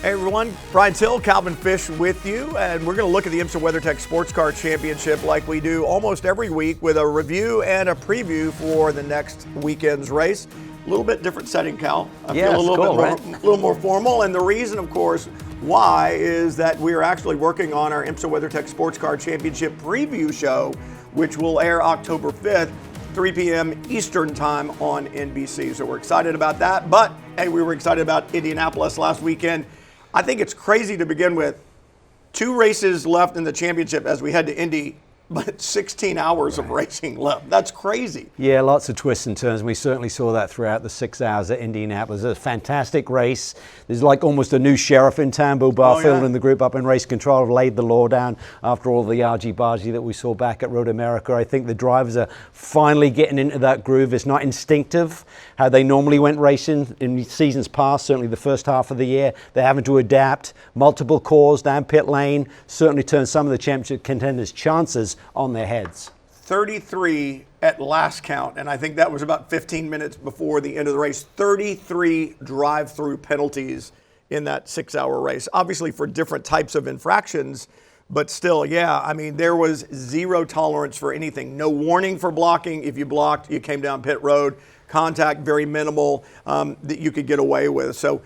Hey everyone, Brian Till, Calvin Fish with you, and we're going to look at the IMSA WeatherTech Sports Car Championship like we do almost every week with a review and a preview for the next weekend's race. A little bit different setting, Cal. I feel a little more formal, and the reason, of course, why is that we are actually working on our IMSA WeatherTech Sports Car Championship preview show, which will air October 5th, 3 p.m. Eastern time on NBC. So we're excited about that, but hey, we were excited about Indianapolis last weekend. I think it's crazy to begin with. 2 races left in the championship as we head to Indy, but 16 hours of racing left. That's crazy. Yeah, lots of twists and turns. We certainly saw that throughout the 6 hours at Indianapolis. It was a fantastic race. There's like almost a new sheriff in town. Bo Barfield and the group up in race control have laid the law down after all the argy-bargy that we saw back at Road America. I think the drivers are finally getting into that groove. It's not instinctive how they normally went racing in seasons past, certainly the first half of the year. They're having to adapt. Multiple calls down pit lane certainly turned some of the championship contenders' chances on their heads. 33 at last count, and I think that was about 15 minutes before the end of the race. 33 drive-through penalties in that 6-hour race, obviously for different types of infractions, but still, yeah, I mean, there was zero tolerance for anything. No warning for blocking. If you blocked, you came down pit road. Contact very minimal that you could get away with. So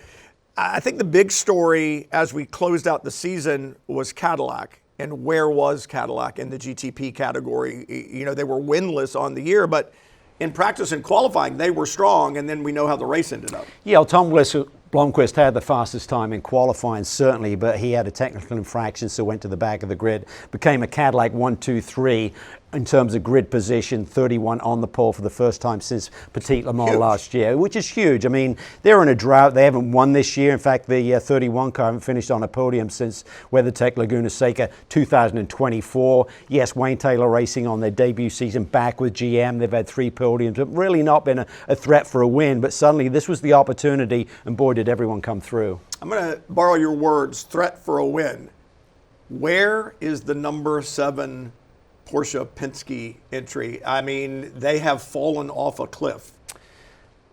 I think the big story as we closed out the season was Cadillac. And where was Cadillac in the GTP category? You know, they were winless on the year, but in practice and qualifying, they were strong, and then we know how the race ended up. Yeah, well, Tom Blomqvist had the fastest time in qualifying, certainly, but he had a technical infraction, so went to the back of the grid. Became a Cadillac 1, 2, 3 in terms of grid position, 31 on the pole for the first time since Petit Le Mans last year, which is huge. I mean, they're in a drought. They haven't won this year. In fact, the 31 car haven't finished on a podium since WeatherTech Laguna Seca 2024. Yes, Wayne Taylor Racing on their debut season back with GM. They've had 3 podiums, but really not been a threat for a win. But suddenly this was the opportunity, and boy, did everyone come through. I'm going to borrow your words, threat for a win. Where is the number 7 Porsche Penske entry? I mean, they have fallen off a cliff.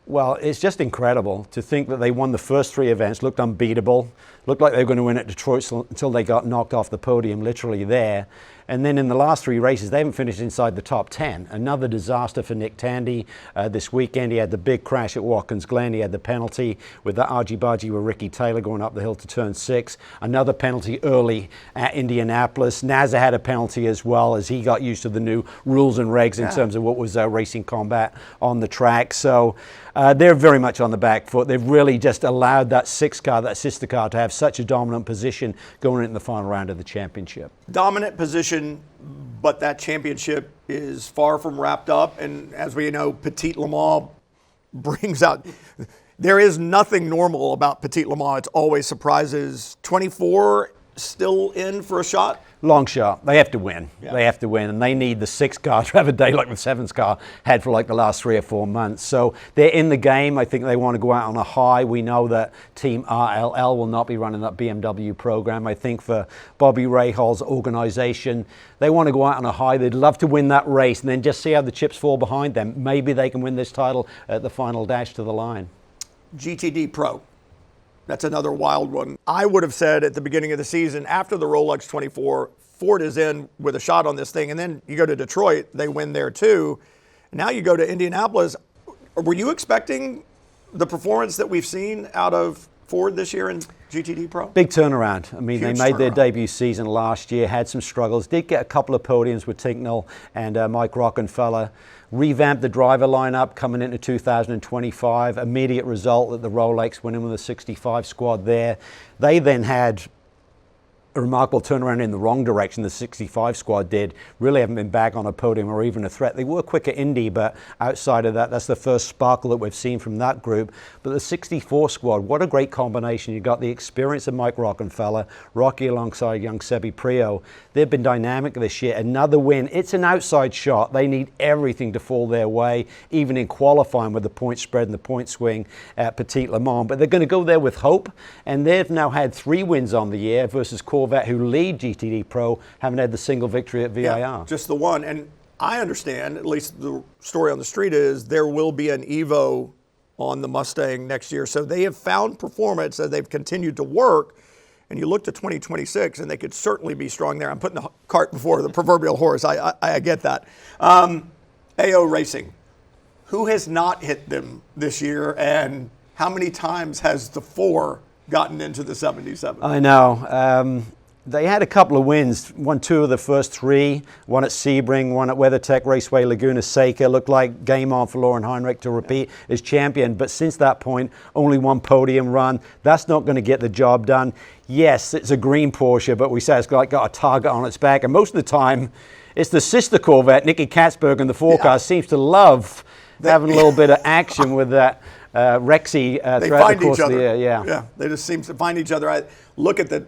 Well, it's just incredible to think that they won the first 3 events, looked unbeatable, looked like they were going to win at Detroit until they got knocked off the podium literally there. And then in the last 3 races, they haven't finished inside the top 10. Another disaster for Nick Tandy. This weekend, he had the big crash at Watkins Glen. He had the penalty with that argy-bargy with Ricky Taylor going up the hill to turn 6. Another penalty early at Indianapolis. NASA had a penalty as well as he got used to the new rules and regs in terms of what was racing combat on the track. So they're very much on the back foot. They've really just allowed that 6 car, that sister car, to have such a dominant position going into the final round of the championship. Dominant position, but that championship is far from wrapped up. And as we know, Petit Le Mans brings out, there is nothing normal about Petit Le Mans. It's always surprises. 24 still in for a shot? Long shot. They have to win. Yeah. They have to win, and they need the 6 car to have a day like the 7th car had for like the last 3 or 4 months. So they're in the game. I think they want to go out on a high. We know that Team RLL will not be running that BMW program. I think for Bobby Rahal's organization, they want to go out on a high. They'd love to win that race and then just see how the chips fall behind them. Maybe they can win this title at the final dash to the line. GTD Pro. That's another wild one. I would have said at the beginning of the season, after the Rolex 24, Ford is in with a shot on this thing. And then you go to Detroit, they win there too. Now you go to Indianapolis. Were you expecting the performance that we've seen out of Ford this year in GTD Pro? Big turnaround. I mean, Huge they made their turnaround. Debut season last year, had some struggles, did get a couple of podiums with Tinknell and Mike Rockenfeller. Revamped the driver lineup coming into 2025. Immediate result that the Rolex went in with a 65 squad there. They then had a remarkable turnaround in the wrong direction. The 65 squad did. Really haven't been back on a podium or even a threat. They were quick at Indy, but outside of that, that's the first sparkle that we've seen from that group. But the 64 squad, what a great combination. You got the experience of Mike Rockenfeller, Rocky alongside young Sebi Prio. They've been dynamic this year. Another win. It's an outside shot. They need everything to fall their way, even in qualifying with the point spread and the point swing at Petit Le Mans. But they're going to go there with hope, and they've now had 3 wins on the year versus Corvette, who lead GTD Pro, haven't had the single victory at VIR. Yeah, just the one. And I understand, at least the story on the street is, there will be an Evo on the Mustang next year. So they have found performance as they've continued to work. And you look to 2026, and they could certainly be strong there. I'm putting the cart before the proverbial horse. I get that. AO Racing, who has not hit them this year, and how many times has the 4 gotten into the 77? I know. They had a couple of wins, won 2 of the first 3, one at Sebring, one at WeatherTech Raceway Laguna Seca. Looked like game on for Lauren Heinrich to repeat as champion, but since that point, only 1 podium run. That's not going to get the job done. Yes, it's a green Porsche, but we say it's got a target on its back, and most of the time, it's the sister Corvette, Nikki Katzberg, in the forecast seems to love having a little bit of action with that Rexy throughout the course of the year. Yeah, they just seem to find each other. I look at the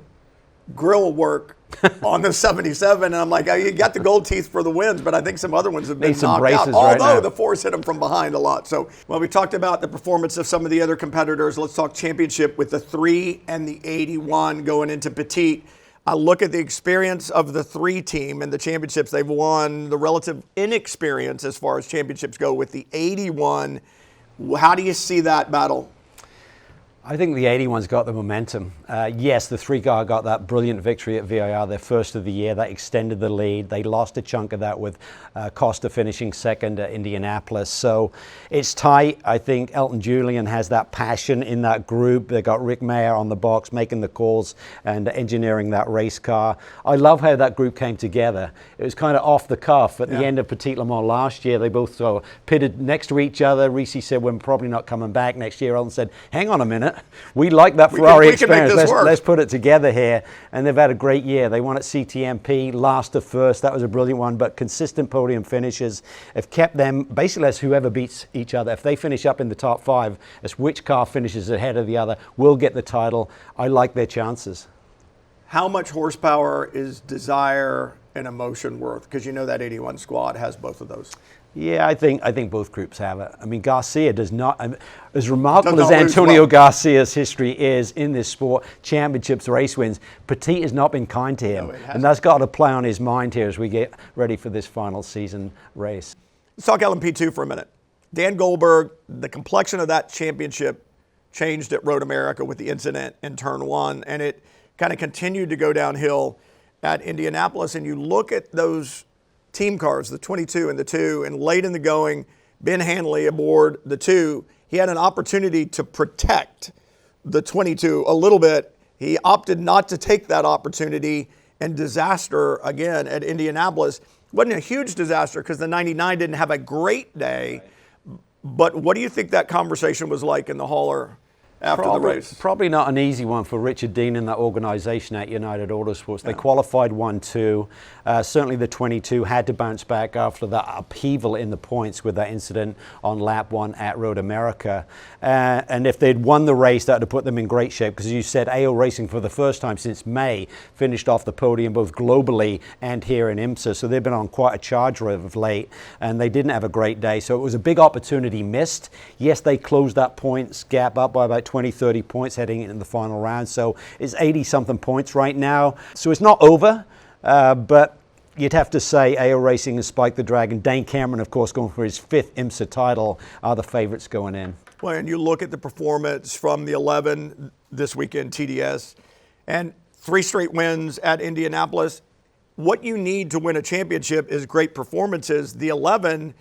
grill work on the 77, and I'm like, oh, you got the gold teeth for the wins, but I think some other ones have been knocked out. Although the 4s hit them from behind a lot. So, well, we talked about the performance of some of the other competitors. Let's talk championship with the 3 and the 81 going into Petite. I look at the experience of the 3 team and the championships they've won, the relative inexperience as far as championships go with the 81. How do you see that battle? I think the 81's got the momentum. Yes, the 3-car got that brilliant victory at VIR, their first of the year. That extended the lead. They lost a chunk of that with Costa finishing second at Indianapolis. So it's tight. I think Elton Julian has that passion in that group. They got Rick Mayer on the box making the calls and engineering that race car. I love how that group came together. It was kind of off the cuff. At the end of Petit Le Mans last year, they both pitted next to each other. Ricci said, we're probably not coming back next year. Elton said, hang on a minute. We like that Ferrari experience. Let's put it together here. And they've had a great year. They won at CTMP, last to first. That was a brilliant one. But consistent podium finishes have kept them, basically as whoever beats each other. If they finish up in the top 5, as which car finishes ahead of the other will get the title. I like their chances. How much horsepower is desire and emotion worth? Because you know that 81 squad has both of those. Yeah, I think both groups have it. I mean, Garcia does not, as remarkable as Antonio Garcia's history is in this sport, championships, race wins, Petit has not been kind to him. And that's got to play on his mind here as we get ready for this final season race. Let's talk LMP2 for a minute. Dan Goldberg, the complexion of that championship changed at Road America with the incident in Turn 1, and it kind of continued to go downhill at Indianapolis. And you look at those team cars, the 22 and the 2, and late in the going, Ben Hanley aboard the 2, he had an opportunity to protect the 22 a little bit. He opted not to take that opportunity, and disaster again at Indianapolis. Wasn't a huge disaster because the 99 didn't have a great day, but what do you think that conversation was like in the hauler after the race? Probably not an easy one for Richard Dean and that organization at United Autosports. They qualified 1-2. Certainly the 22 had to bounce back after that upheaval in the points with that incident on lap 1 at Road America. And if they'd won the race, that would have put them in great shape because, as you said, AO Racing for the first time since May finished off the podium both globally and here in IMSA. So they've been on quite a charge of late, and they didn't have a great day. So it was a big opportunity missed. Yes, they closed that points gap up by about 20, 30 points heading into the final round. So it's 80-something points right now. So it's not over, but you'd have to say AO Racing and Spike the Dragon, Dane Cameron, of course, going for his 5th IMSA title, are the favorites going in. Well, and you look at the performance from the 11 this weekend, TDS, and 3 straight wins at Indianapolis. What you need to win a championship is great performances. The 11,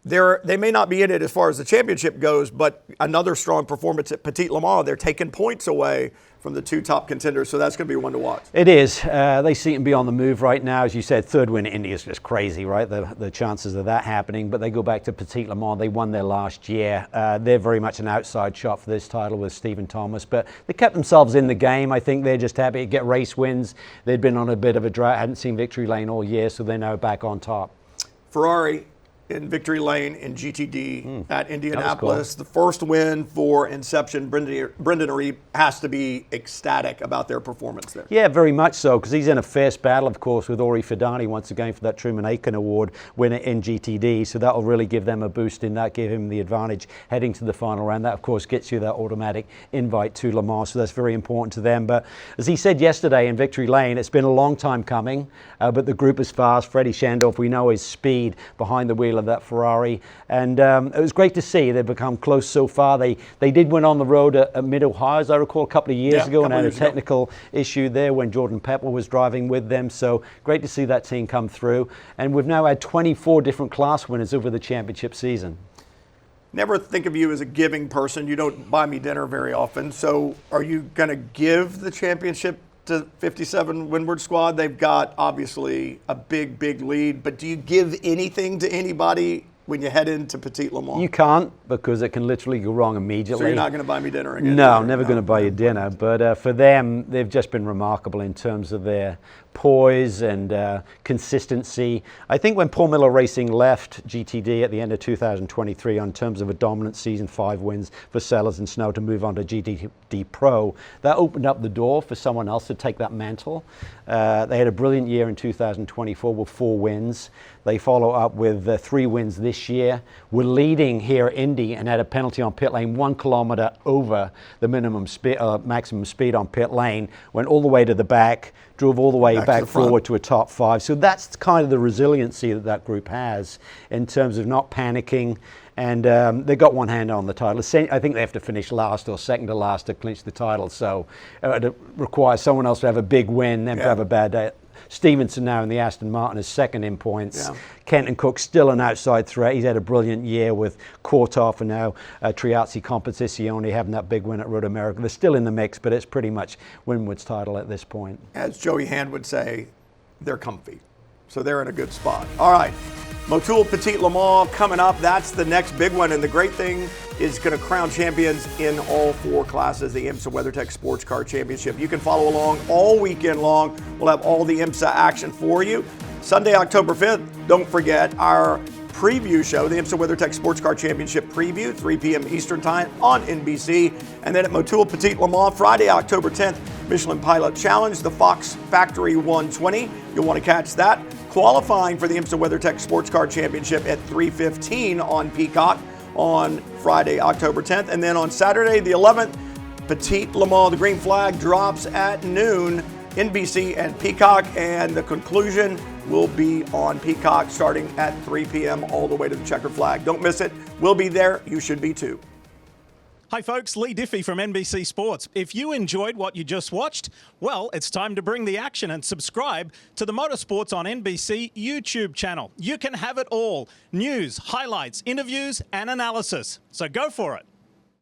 they may not be in it as far as the championship goes, but another strong performance at Petit Le Mans. They're taking points away from the 2 top contenders, so that's going to be one to watch. It is. They seem to be on the move right now. As you said, 3rd win in India is just crazy, right? The chances of that happening, but they go back to Petit Le Mans. They won there last year. They're very much an outside shot for this title with Stephen Thomas, but they kept themselves in the game. I think they're just happy to get race wins. They'd been on a bit of a drought, hadn't seen victory lane all year, so they're now back on top. Ferrari in victory lane in GTD at Indianapolis. Cool. The first win for Inception. Brendan Ariep has to be ecstatic about their performance there. Yeah, very much so, because he's in a fierce battle, of course, with Ori Fidani once again for that Truman Aiken Award winner in GTD. So that'll really give them a boost in that, give him the advantage heading to the final round. That, of course, gets you that automatic invite to Le Mans, so that's very important to them. But as he said yesterday in victory lane, it's been a long time coming, but the group is fast. Freddie Shandorf, we know his speed behind the wheel tail of that Ferrari. And it was great to see they've become close so far. They did win on the road at Mid-Ohio, as I recall, a couple of years ago, and had a technical issue there when Jordan Pepper was driving with them. So great to see that team come through. And we've now had 24 different class winners over the championship season. Never think of you as a giving person. You don't buy me dinner very often. So are you going to give the championship to 57 Windward squad? They've got obviously a big, big lead. But do you give anything to anybody when you head into Petit Le Mans? You can't, because it can literally go wrong immediately. So you're not going to buy me dinner again? No, I'm never going to buy you dinner. But for them, they've just been remarkable in terms of their poise and consistency. I think when Paul Miller Racing left GTD at the end of 2023 on terms of a dominant season, 5 wins for Sellers and Snow to move on to GTD Pro, that opened up the door for someone else to take that mantle. They had a brilliant year in 2024 with 4 wins. They follow up with 3 wins this year. We're leading here at Indy and had a penalty on pit lane 1 kilometer over the minimum speed, maximum speed on pit lane, went all the way to the back, drove all the way back forward to a top 5. So that's kind of the resiliency that that group has in terms of not panicking. And they got one hand on the title. I think they have to finish last or second to last to clinch the title. So it requires someone else to have a big win, them to have a bad day. Stevenson now in the Aston Martin is second in points. Kenton Cook still an outside threat. He's had a brilliant year with Korthoff and now Triazzi Competizione having that big win at Road America. They're still in the mix, but it's pretty much Winwood's title at this point. As Joey Hand would say, they're comfy. So they're in a good spot. All right. Motul Petit Le Mans coming up. That's the next big one. And the great thing is going to crown champions in all 4 classes, the IMSA WeatherTech Sports Car Championship. You can follow along all weekend long. We'll have all the IMSA action for you. Sunday, October 5th, don't forget our preview show, the IMSA WeatherTech Sports Car Championship preview, 3 p.m. Eastern Time on NBC. And then at Motul Petit Le Mans, Friday, October 10th, Michelin Pilot Challenge, the Fox Factory 120. You'll want to catch that. Qualifying for the IMSA WeatherTech Sports Car Championship at 3:15 on Peacock on Friday, October 10th. And then on Saturday, the 11th, Petit Le Mans, the green flag drops at noon, NBC and Peacock. And the conclusion will be on Peacock starting at 3 p.m. all the way to the checkered flag. Don't miss it. We'll be there. You should be too. Hi folks, Lee Diffie from NBC Sports. If you enjoyed what you just watched, well, it's time to bring the action and subscribe to the Motorsports on NBC YouTube channel. You can have it all: news, highlights, interviews, and analysis. So go for it.